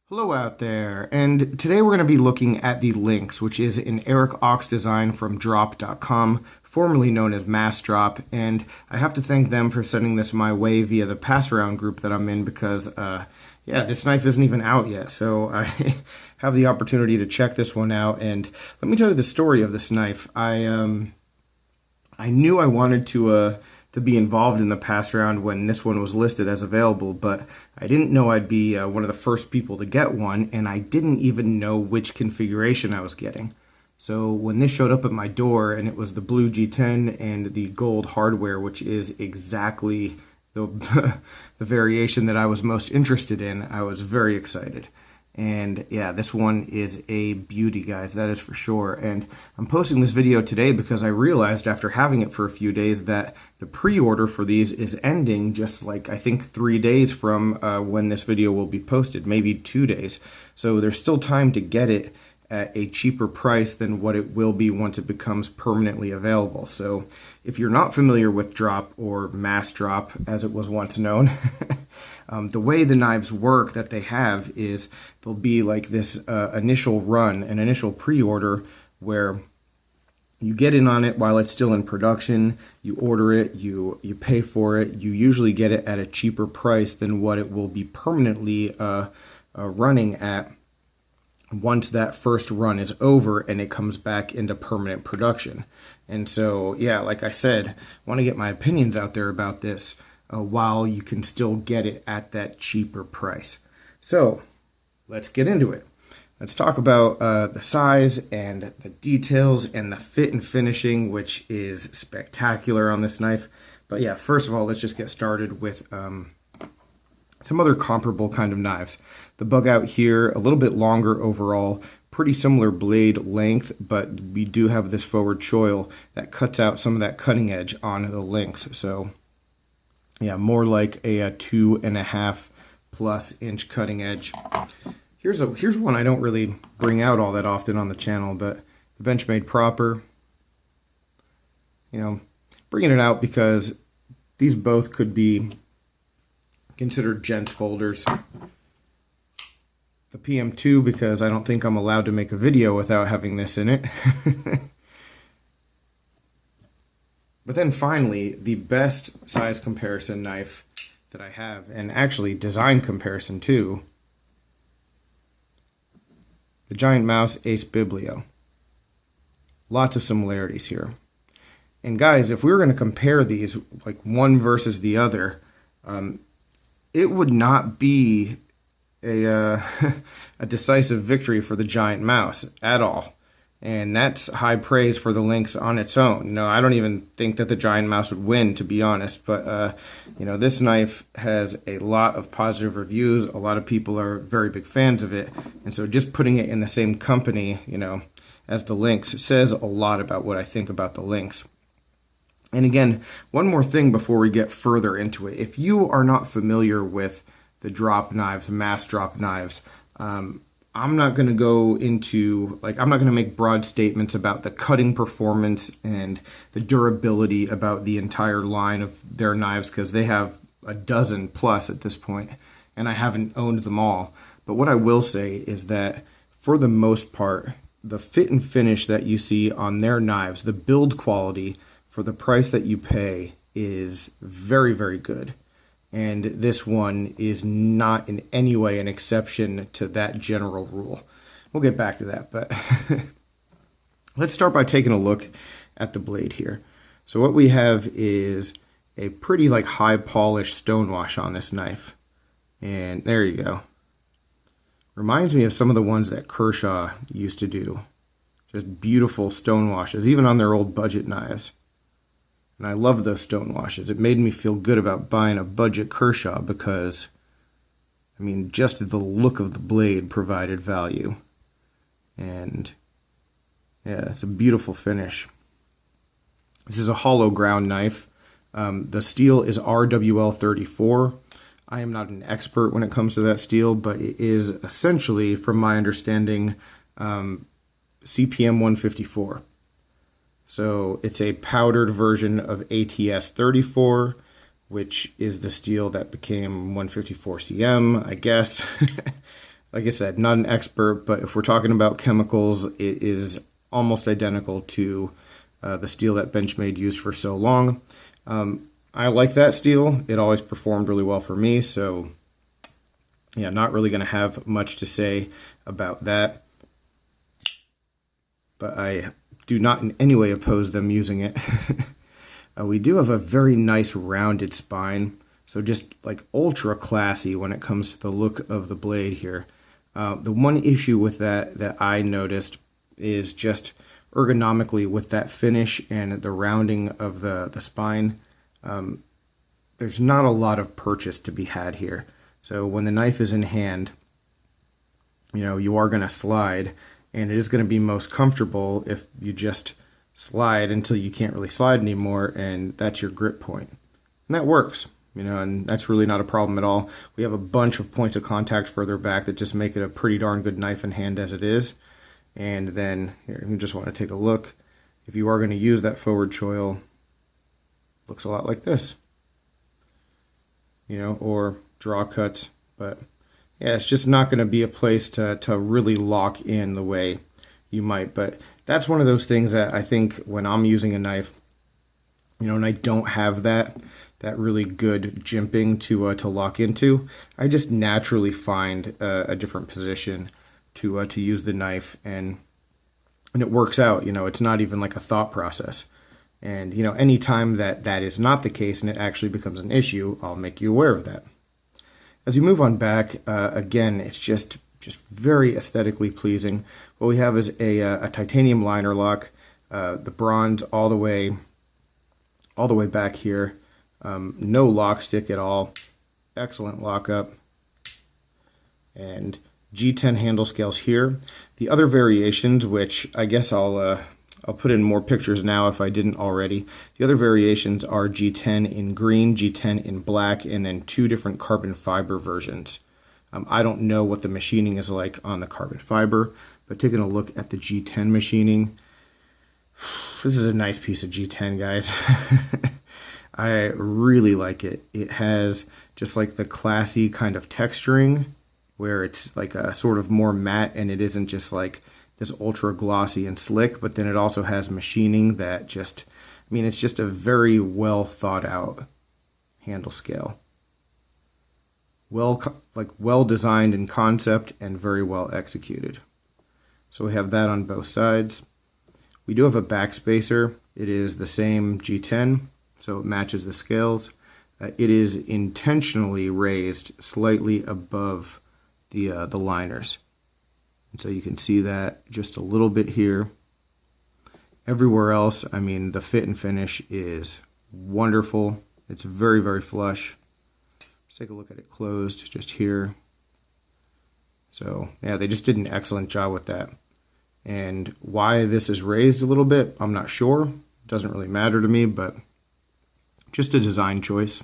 Hello out there, and today we're going to be looking at the Lynx, which is an Eric Ochs design from Drop.com, formerly known as Mass Drop, and I have to thank them for sending this my way via the pass around group that I'm in because, this knife isn't even out yet, so I have the opportunity to check this one out, and let me tell you the story of this knife. I knew I wanted to be involved in the pass round when this one was listed as available, but I didn't know I'd be one of the first people to get one, and I didn't even know which configuration I was getting. So when this showed up at my door and it was the blue G10 and the gold hardware, which is exactly the, the variation that I was most interested in, I was very excited. And yeah, this one is a beauty, guys, that is for sure. And I'm posting this video today because I realized after having it for a few days that the pre-order for these is ending just like, I think 3 days from when this video will be posted, maybe 2 days. So there's still time to get it at a cheaper price than what it will be once it becomes permanently available. So if you're not familiar with Drop, or Mass Drop as it was once known, the way the knives work that they have is there'll be like this initial run, an initial pre-order where you get in on it while it's still in production, you order it, you pay for it, you usually get it at a cheaper price than what it will be permanently running at once that first run is over and it comes back into permanent production. And so, yeah, like I said, I want to get my opinions out there about this while you can still get it at that cheaper price. So let's get into it. Let's talk about the size and the details and the fit and finishing, which is spectacular on this knife. But yeah, first of all, let's just get started with some other comparable kind of knives. The bug out here, a little bit longer overall, pretty similar blade length, but we do have this forward choil that cuts out some of that cutting edge on the Lynx. So yeah, more like a 2.5+ inch cutting edge. Here's one I don't really bring out all that often on the channel, but the Benchmade Proper. You know, bringing it out because these both could be considered gents folders. The PM2 because I don't think I'm allowed to make a video without having this in it. But then finally, the best size comparison knife that I have, and actually design comparison too, the Giant Mouse Ace Biblio. Lots of similarities here. And guys, if we were going to compare these, like one versus the other, it would not be a decisive victory for the Giant Mouse at all. And that's high praise for the Lynx on its own. No, I don't even think that the Giant Mouse would win, to be honest. But, this knife has a lot of positive reviews. A lot of people are very big fans of it. And so just putting it in the same company, as the Lynx says a lot about what I think about the Lynx. And again, one more thing before we get further into it. If you are not familiar with the Drop knives, Mass Drop knives, I'm not going to go into, I'm not going to make broad statements about the cutting performance and the durability about the entire line of their knives because they have a dozen plus at this point, and I haven't owned them all. But what I will say is that for the most part, the fit and finish that you see on their knives, the build quality for the price that you pay is very, very good. And this one is not in any way an exception to that general rule. We'll get back to that, but let's start by taking a look at the blade here. So what we have is a pretty high polished stonewash on this knife. And there you go. Reminds me of some of the ones that Kershaw used to do. Just beautiful stonewashes, even on their old budget knives. And I love those stone washes. It made me feel good about buying a budget Kershaw because, just the look of the blade provided value. And yeah, it's a beautiful finish. This is a hollow ground knife. The steel is RWL34. I am not an expert when it comes to that steel, but it is essentially, from my understanding, CPM 154. So it's a powdered version of ATS 34, which is the steel that became 154 CM, I guess. like I said, not an expert, but if we're talking about chemicals, it is almost identical to the steel that Benchmade used for so long. I like that steel. It always performed really well for me, so yeah, not really going to have much to say about that. But I do not in any way oppose them using it. We do have a very nice rounded spine, so just like ultra classy when it comes to the look of the blade here. The one issue with that I noticed is just ergonomically with that finish and the rounding of the spine. There's not a lot of purchase to be had here. So when the knife is in hand, you are going to slide, and it is going to be most comfortable if you just slide until you can't really slide anymore, and that's your grip point. And that works, and that's really not a problem at all. We have a bunch of points of contact further back that just make it a pretty darn good knife in hand as it is. And then here, you just want to take a look. If you are going to use that forward choil, looks a lot like this, or draw cuts. But yeah, it's just not going to be a place to really lock in the way you might. But that's one of those things that I think when I'm using a knife, and I don't have that really good jimping to lock into, I just naturally find a different position to use the knife, and it works out. It's not even like a thought process. And anytime that is not the case and it actually becomes an issue, I'll make you aware of that. As you move on back, again, it's just very aesthetically pleasing. What we have is a titanium liner lock, the bronze all the way back here. No lock stick at all. Excellent lockup. And G10 handle scales here. The other variations, which I guess I'll put in more pictures now if I didn't already. The other variations are G10 in green, G10 in black, and then 2 different carbon fiber versions. I don't know what the machining is like on the carbon fiber, but taking a look at the G10 machining, this is a nice piece of G10, guys. I really like it. It has just like the classy kind of texturing where it's like a sort of more matte, and it isn't just like this ultra glossy and slick, but then it also has machining that just, it's just a very well thought out handle scale. Well designed in concept and very well executed. So we have that on both sides. We do have a backspacer. It is the same G10, so it matches the scales. It is intentionally raised slightly above the liners. And so you can see that just a little bit here. Everywhere else, the fit and finish is wonderful. It's very, very flush. Let's take a look at it closed just here. So yeah, they just did an excellent job with that. And why this is raised a little bit, I'm not sure. It doesn't really matter to me, but just a design choice.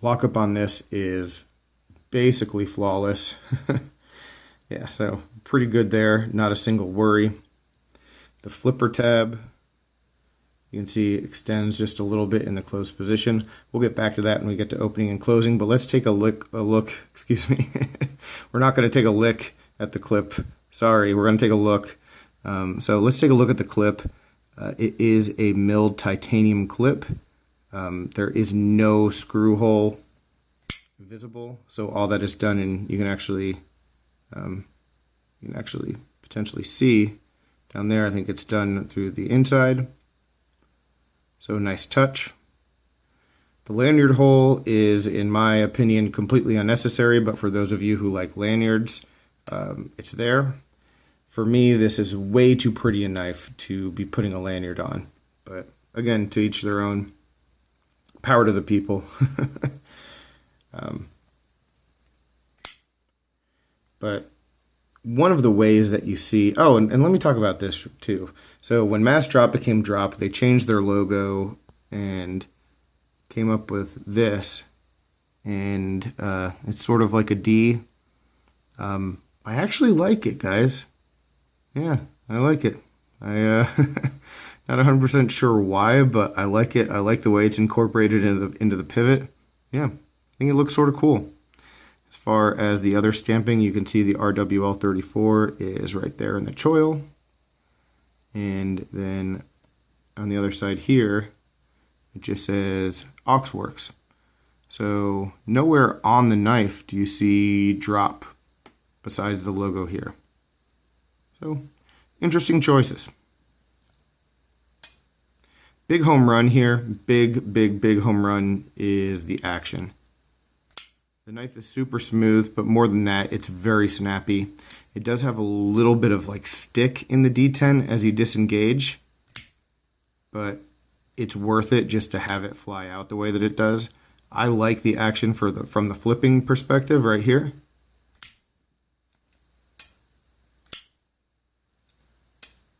Lockup on this is basically flawless. Yeah, so pretty good there. Not a single worry. The flipper tab, you can see extends just a little bit in the closed position. We'll get back to that when we get to opening and closing, but let's take a look, excuse me. We're not going to take a lick at the clip. Sorry, we're going to take a look. So let's take a look at the clip. It is a milled titanium clip. There is no screw hole visible, so all that is done, and you can actually potentially see down there. I think it's done through the inside. So nice touch. The lanyard hole is, in my opinion, completely unnecessary, but for those of you who like lanyards, it's there. For me, this is way too pretty a knife to be putting a lanyard on. But again, to each their own. Power to the people. But one of the ways that you see, and let me talk about this too. So when Mass Drop became Drop, they changed their logo and came up with this, and it's sort of like a D. I actually like it, guys. Yeah, I like it. Not 100% sure why, but I like it. I like the way it's incorporated into the pivot. Yeah, I think it looks sort of cool. As far as the other stamping, you can see the RWL34 is right there in the choil. And then on the other side here, it just says Ochs. So nowhere on the knife do you see drop besides the logo here. So interesting choices. Big home run here. Big home run is the action. The knife is super smooth, but more than that, it's very snappy. It does have a little bit of like stick in the D10 as you disengage, but it's worth it just to have it fly out the way that it does. I like the action from the flipping perspective right here.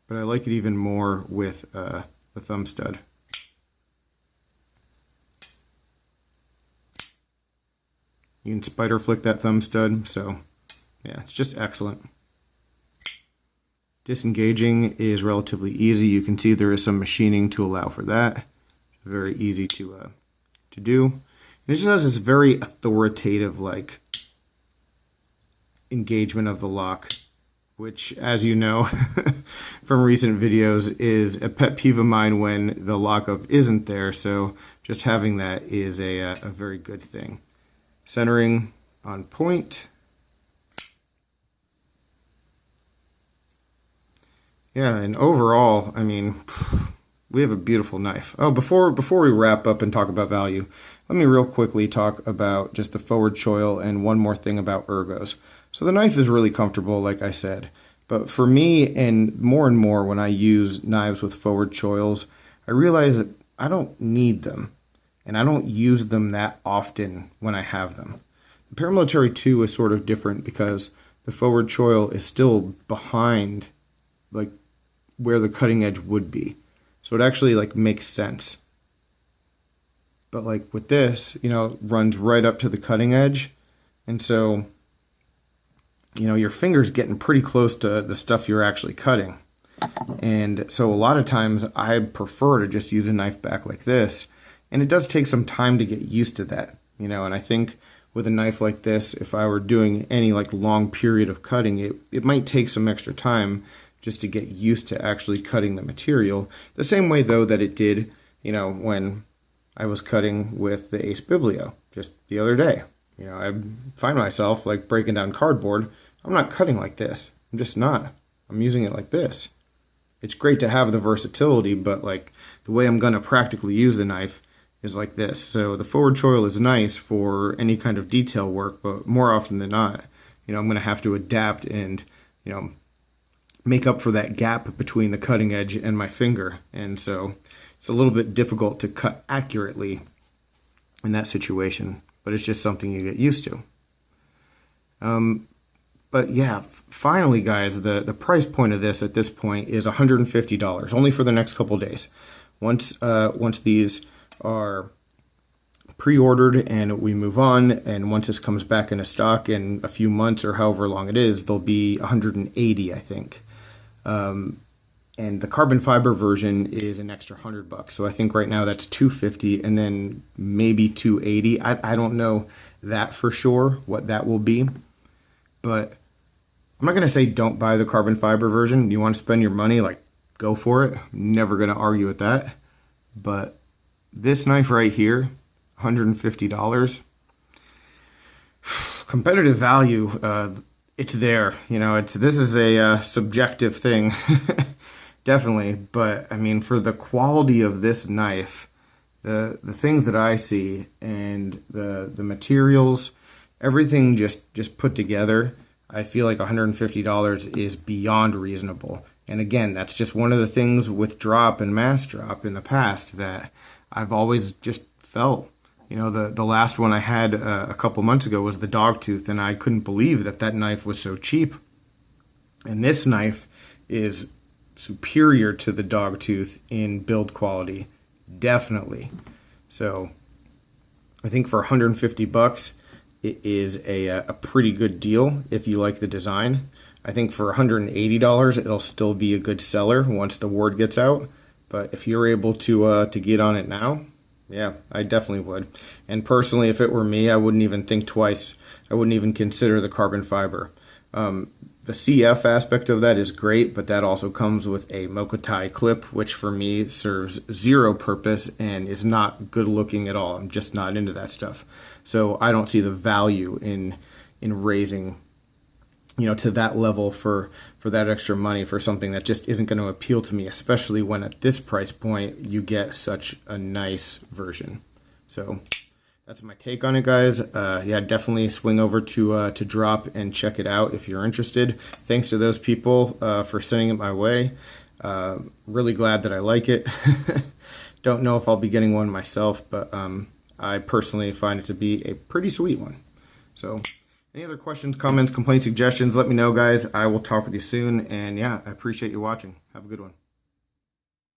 But I like it even more with the thumb stud. You can spider flick that thumb stud, so yeah, it's just excellent. Disengaging is relatively easy. You can see there is some machining to allow for that. Very easy to do. And it just has this very authoritative like engagement of the lock, which, as you know from recent videos, is a pet peeve of mine when the lockup isn't there. So just having that is a very good thing. Centering on point. Yeah, and overall, I mean, we have a beautiful knife. Oh, before we wrap up and talk about value, let me real quickly talk about just the forward choil and one more thing about ergos. So the knife is really comfortable, like I said. But for me, and more when I use knives with forward choils, I realize that I don't need them. And I don't use them that often when I have them. The Paramilitary 2 is sort of different because the forward choil is still behind like where the cutting edge would be. So it actually like makes sense. But like with this, you know, it runs right up to the cutting edge. And so, you know, your finger's getting pretty close to the stuff you're actually cutting. And so a lot of times I prefer to just use a knife back like this. And it does take some time to get used to that, you know, and I think with a knife like this, if I were doing any like long period of cutting, it might take some extra time just to get used to actually cutting the material. The same way though that it did, you know, when I was cutting with the Ace Biblio just the other day. You know, I find myself like breaking down cardboard. I'm not cutting like this. I'm just not. I'm using it like this. It's great to have the versatility, but like the way I'm going to practically use the knife is like this. So the forward choil is nice for any kind of detail work, but more often than not, you know, I'm going to have to adapt and, you know, make up for that gap between the cutting edge and my finger. And so it's a little bit difficult to cut accurately in that situation, but it's just something you get used to. But yeah, finally, guys, the price point of this at this point is $150, only for the next couple days. Once these are pre-ordered and we move on, and once this comes back into stock in a few months or however long it is, they'll be 180, I think. And the carbon fiber version is an extra $100. So I think right now that's $250 and then maybe $280. I don't know that for sure, what that will be. But I'm not going to say don't buy the carbon fiber version. You want to spend your money, like, go for it. Never going to argue with that. But this knife right here, $150. Competitive value, it's there. You know, this is a subjective thing. Definitely. But, I mean, for the quality of this knife, the things that I see and the materials, everything just put together, I feel like $150 is beyond reasonable. And again, that's just one of the things with drop and mass drop in the past that I've always just felt. You know, the last one I had a couple months ago was the Dogtooth, and I couldn't believe that knife was so cheap. And this knife is superior to the Dogtooth in build quality, definitely. So I think for $150, it is a pretty good deal if you like the design. I think for $180, it'll still be a good seller once the word gets out. But if you're able to get on it now, yeah, I definitely would. And personally, if it were me, I wouldn't even think twice. I wouldn't even consider the carbon fiber. The CF aspect of that is great, but that also comes with a Mokotai clip, which for me serves zero purpose and is not good looking at all. I'm just not into that stuff. So I don't see the value in raising, to that level for that extra money for something that just isn't going to appeal to me, especially when at this price point you get such a nice version. So that's my take on it, guys. Yeah, definitely swing over to Drop and check it out if you're interested. Thanks to those people for sending it my way. Really glad that I like it. Don't know if I'll be getting one myself, but I personally find it to be a pretty sweet one. So any other questions, comments, complaints, suggestions, let me know, guys. I will talk with you soon. And yeah, I appreciate you watching. Have a good one.